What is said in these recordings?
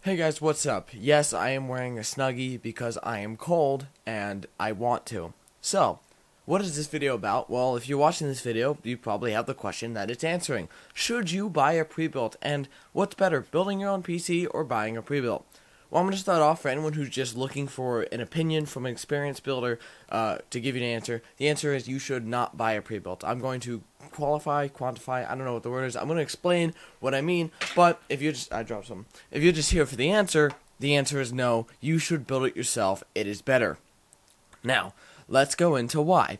Hey guys, what's up? Yes, I am wearing a Snuggie because I am cold and I want to. So, what is this video about? Well, if you're watching this video, you probably have the question that it's answering. Should you buy a pre-built? And what's better, building your own PC or buying a pre-built? Well, I'm going to start off for anyone who's just looking for an opinion from an experienced builder to give you an answer. The answer is you should not buy a pre-built. I'm going to quantify, I don't know what the word is. I'm going to explain what I mean, but if you're just, I dropped some. If you're just here for the answer is no, you should build it yourself. It is better. Now, let's go into why.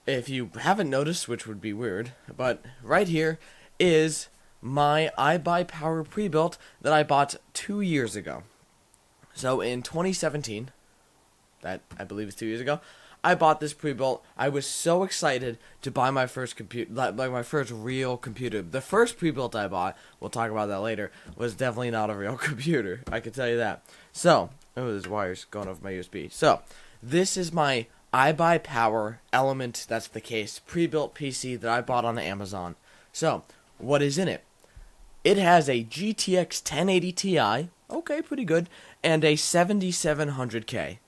If you haven't noticed, which would be weird, but right here is my iBuyPower pre-built that I bought 2 years ago. So in 2017, that I believe is 2 years ago, I bought this pre-built. I was so excited to buy my first computer, like my first real computer. The first pre-built I bought, we'll talk about that later, was definitely not a real computer. I can tell you that. So, oh, there's wires going over my USB. So, this is my iBuyPower Element, that's the case, pre-built PC that I bought on Amazon. So, what is in it? It has a GTX 1080 Ti, okay, pretty good, and a 7700K.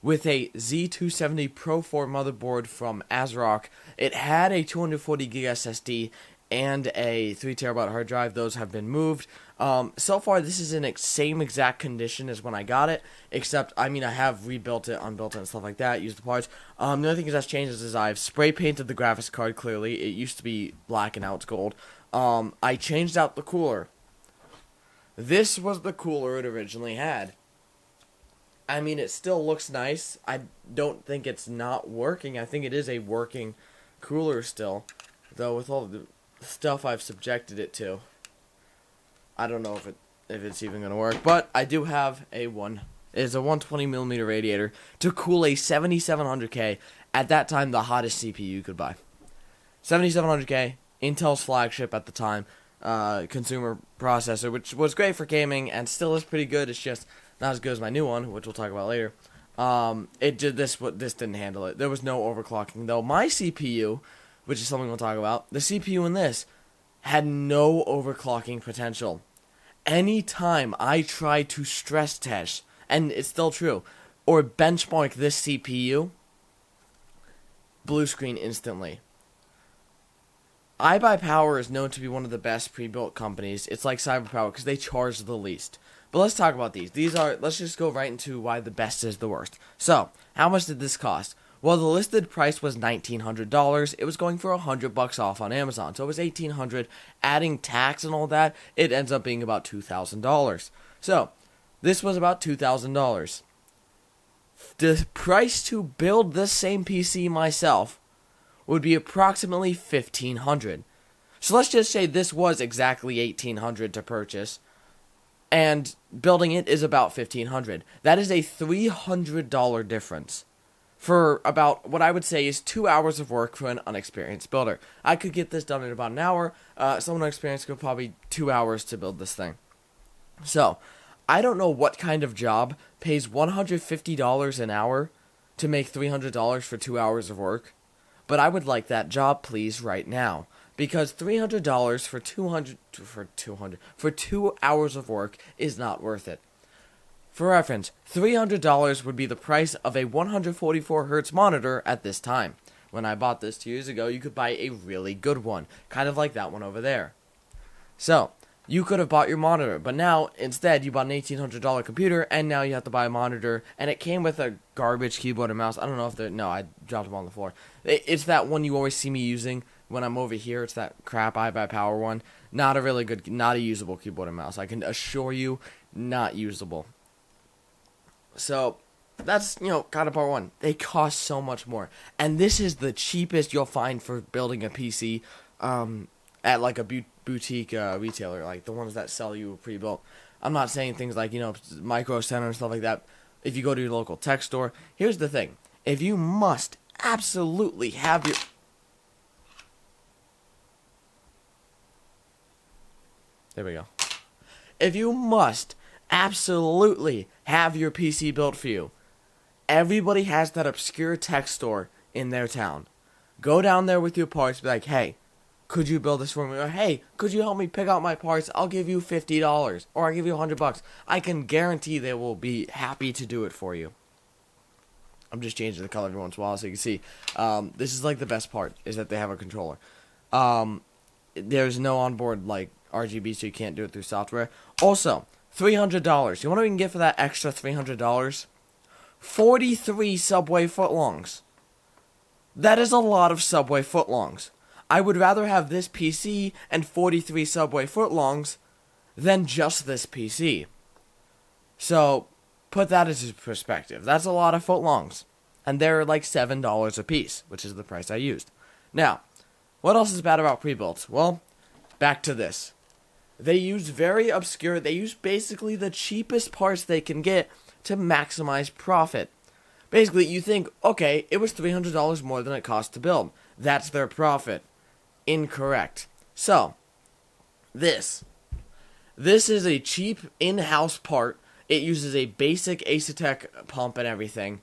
With a Z270 Pro 4 motherboard from ASRock. It had a 240GB SSD and a 3TB hard drive. Those have been moved. So far, this is in the same exact condition as when I got it, except, I have rebuilt it, unbuilt it, and stuff like that, used the parts. The only thing that's changed is I've spray painted the graphics card clearly. It used to be black and now it's gold. I changed out the cooler. This was the cooler it originally had. It still looks nice. I don't think it's not working. I think it is a working cooler still. Though with all the stuff I've subjected it to, I don't know if it's even going to work. But I do have it is a 120mm radiator to cool a 7700K. At that time, the hottest CPU you could buy. 7700K, Intel's flagship at the time, consumer processor, which was great for gaming and still is pretty good. It's just not as good as my new one, which we'll talk about later. This didn't handle it. There was no overclocking though. My CPU, which is something we'll talk about, the CPU in this had no overclocking potential. Anytime I tried to stress test, and it's still true, or benchmark this CPU, blue screen instantly. iBuyPower is known to be one of the best pre-built companies. It's like CyberPower because they charge the least. But let's talk about these. Let's just go right into why the best is the worst. So, how much did this cost? Well, the listed price was $1,900. It was going for $100 off on Amazon. So it was $1,800. Adding tax and all that, it ends up being about $2,000. So, this was about $2,000. The price to build this same PC myself would be approximately $1,500. So let's just say this was exactly $1,800 to purchase, and building it is about $1,500. That is a $300 difference for about what I would say is 2 hours of work for an unexperienced builder. I could get this done in about an hour. Someone experienced could probably 2 hours to build this thing. So, I don't know what kind of job pays $150 an hour to make $300 for 2 hours of work, but I would like that job, please, right now. Because $300 for 2 hours of work is not worth it. For reference, $300 would be the price of a 144Hz monitor at this time. When I bought this 2 years ago, you could buy a really good one, kind of like that one over there. So, you could have bought your monitor, but now, instead, you bought an $1,800 computer, and now you have to buy a monitor, and it came with a garbage keyboard and mouse. I don't know if no, I dropped them on the floor. It's that one you always see me using when I'm over here. It's that crap iBuyPower one. Not a really good, not a usable keyboard and mouse. I can assure you, not usable. So, that's, kind of part one. They cost so much more. And this is the cheapest you'll find for building a PC at like a boutique retailer, like the ones that sell you pre-built. I'm not saying things like, Micro Center and stuff like that. If you go to your local tech store, here's the thing. If you must absolutely have your... There we go. If you must absolutely have your PC built for you, everybody has that obscure tech store in their town. Go down there with your parts, be like, hey, could you build this for me? Or, hey, could you help me pick out my parts? I'll give you $50, or I'll give you $100. I can guarantee they will be happy to do it for you. I'm just changing the color every once in a while so you can see. This is like the best part, is that they have a controller. There's no onboard like RGB, so you can't do it through software. Also, $300. You want to even get for that extra $300? 43 Subway footlongs. That is a lot of Subway footlongs. I would rather have this PC and 43 Subway footlongs than just this PC. So, put that into perspective. That's a lot of footlongs. And they're like $7 a piece, which is the price I used. Now, what else is bad about Prebuilts? Well, back to this. They use they use basically the cheapest parts they can get to maximize profit. Basically, you think, okay, it was $300 more than it cost to build. That's their profit. Incorrect. So, this is a cheap in-house part. It uses a basic Asetek pump and everything.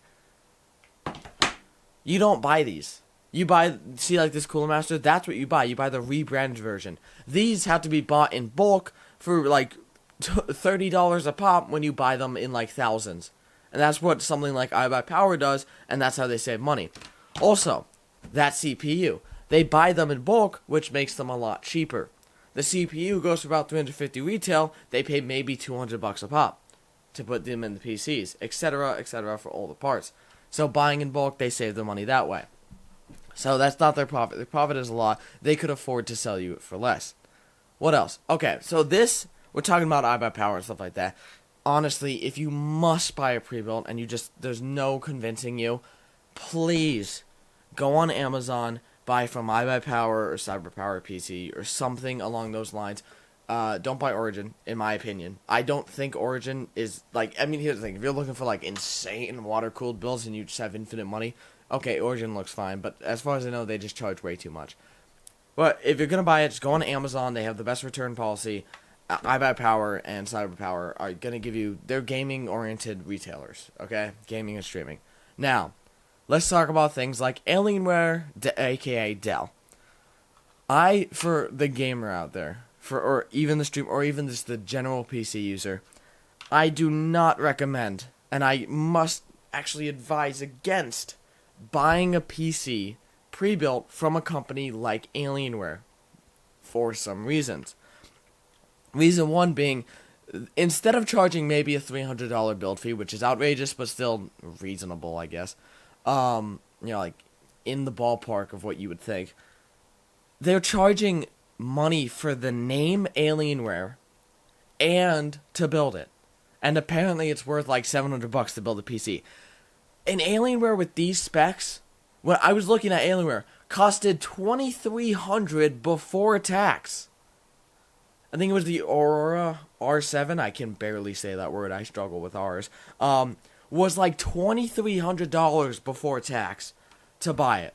You don't buy these. You buy, see like this Cooler Master? That's what you buy. You buy the rebranded version. These have to be bought in bulk for like $30 a pop when you buy them in like thousands. And that's what something like iBuyPower does, and that's how they save money. Also, that CPU. They buy them in bulk, which makes them a lot cheaper. The CPU goes for about $350 retail. They pay maybe $200 a pop to put them in the PCs, etc., for all the parts. So buying in bulk, they save the money that way. So that's not their profit. Their profit is a lot. They could afford to sell you it for less. What else? Okay, so this, we're talking about iBuyPower and stuff like that. Honestly, if you must buy a pre-built and there's no convincing you, please go on Amazon, buy from iBuyPower or CyberPower PC or something along those lines. Don't buy Origin, in my opinion. I don't think Origin is, like, I mean, here's the thing. If you're looking for, like, insane water-cooled builds and you just have infinite money, okay, Origin looks fine. But as far as I know, they just charge way too much. But if you're going to buy it, just go on Amazon. They have the best return policy. iBuyPower and CyberPower are going to give you, they're gaming-oriented retailers, okay? Gaming and streaming. Now, let's talk about things like Alienware, aka Dell. For the gamer out there, or even the stream, or even just the general PC user, I do not recommend, and I must actually advise against, buying a PC pre-built from a company like Alienware for some reasons. Reason one being, instead of charging maybe a $300 build fee, which is outrageous but still reasonable, I guess, like in the ballpark of what you would think, they're charging money for the name Alienware and to build it. And apparently it's worth like $700 to build a PC. An Alienware with these specs, when I was looking at Alienware, costed $2,300 before tax. I think it was the Aurora R7. I can barely say that word. I struggle with R's. Was like $2,300 before tax to buy it.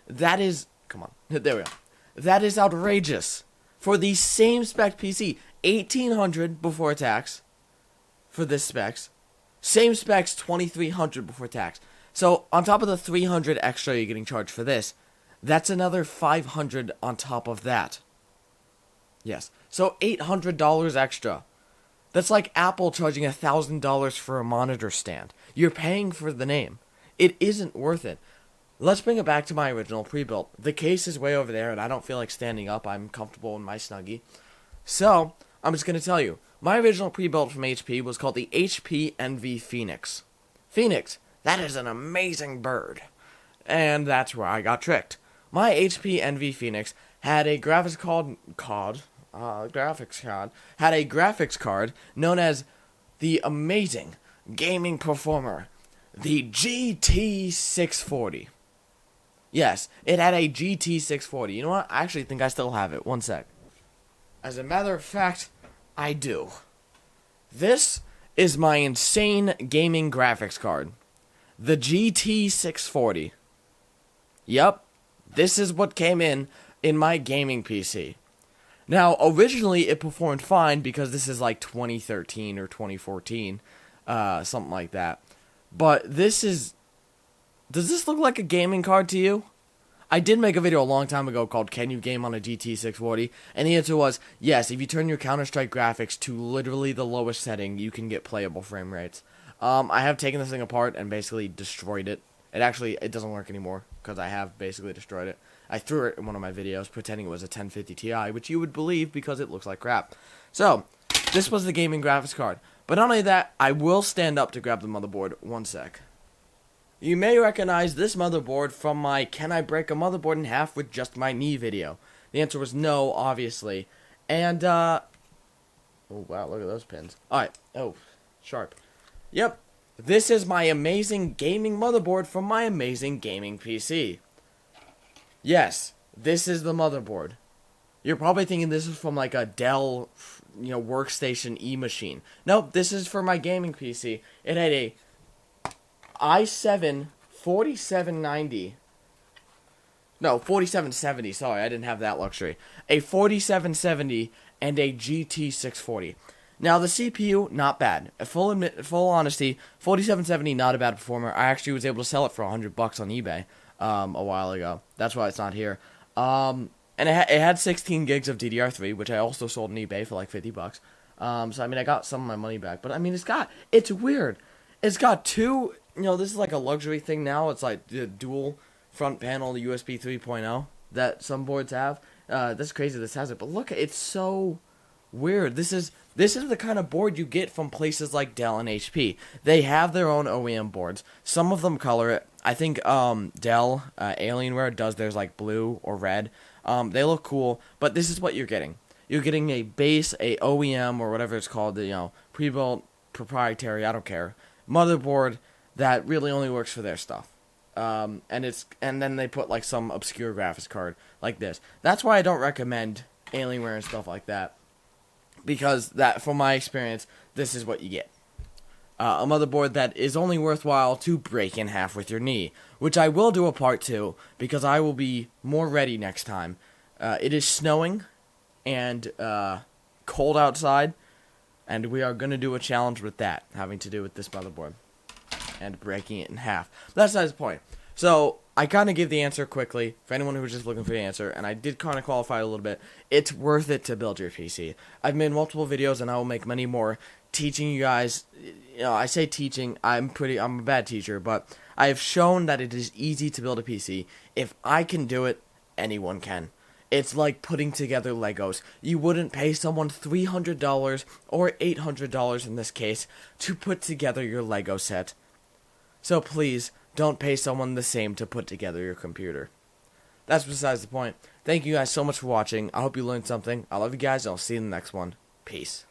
That is, come on, there we go. That is outrageous. For the same spec PC, $1,800 before tax for this specs. Same specs, $2,300 before tax. So on top of the $300 extra you're getting charged for this, that's another $500 on top of that. Yes. So $800 extra. That's like Apple charging $1,000 for a monitor stand. You're paying for the name. It isn't worth it. Let's bring it back to my original pre-built. The case is way over there, and I don't feel like standing up. I'm comfortable in my Snuggie. So, I'm just going to tell you. My original pre-built from HP was called the HP Envy Phoenix. Phoenix, that is an amazing bird. And that's where I got tricked. My HP Envy Phoenix had a graphics card known as the amazing gaming performer, the GT640. Yes, it had a GT640. You know what? I actually think I still have it. One sec. As a matter of fact, I do. This is my insane gaming graphics card. The GT640. Yup. This is what came in my gaming PC. Now, originally it performed fine because this is like 2013 or 2014. Something like that. But this is... Does this look like a gaming card to you? I did make a video a long time ago called "Can you game on a GT 640?" and the answer was yes. If you turn your Counter-Strike graphics to literally the lowest setting, you can get playable frame rates. I have taken this thing apart and basically destroyed it. It doesn't work anymore because I have basically destroyed it. I threw it in one of my videos pretending it was a 1050 Ti, which you would believe because it looks like crap. So, this was the gaming graphics card. But not only that, I will stand up to grab the motherboard. One sec. You may recognize this motherboard from my "Can I break a motherboard in half with just my knee" video. The answer was no, obviously. And, oh wow, look at those pins. Alright, oh, sharp. Yep, this is my amazing gaming motherboard from my amazing gaming PC. Yes, this is the motherboard. You're probably thinking this is from like a Dell, workstation E-machine. Nope, this is for my gaming PC. It had a i7 4790. No, 4770, sorry, I didn't have that luxury. A 4770 and a GT 640. Now, the CPU, not bad. Full honesty, 4770, not a bad performer. I actually was able to sell it for $100 on eBay a while ago. That's why it's not here. And it had 16 gigs of DDR3, which I also sold on eBay for like $50. So, I mean, I got some of my money back. But, I mean, it's weird. It's got two, this is like a luxury thing now. It's like the dual front panel USB 3.0 that some boards have. That's crazy this has it. But look, it's so weird. This is the kind of board you get from places like Dell and HP. They have their own OEM boards. Some of them color it. I think Dell, Alienware does theirs like blue or red. They look cool, but this is what you're getting. You're getting a base, a OEM or whatever it's called, pre-built, proprietary, I don't care, motherboard that really only works for their stuff. And then they put like some obscure graphics card like this. That's why I don't recommend Alienware and stuff like that. Because from my experience, this is what you get. A motherboard that is only worthwhile to break in half with your knee. Which I will do a part 2, because I will be more ready next time. It is snowing and cold outside. And we are going to do a challenge with that, having to do with this motherboard. And breaking it in half. That's not the point. So, I kind of give the answer quickly, for anyone who was just looking for the answer, and I did kind of qualify it a little bit. It's worth it to build your PC. I've made multiple videos, and I will make many more, teaching you guys, I say teaching, I'm a bad teacher, but I have shown that it is easy to build a PC. If I can do it, anyone can. It's like putting together Legos. You wouldn't pay someone $300, or $800 in this case, to put together your Lego set. So please, don't pay someone the same to put together your computer. That's besides the point. Thank you guys so much for watching. I hope you learned something. I love you guys, and I'll see you in the next one. Peace.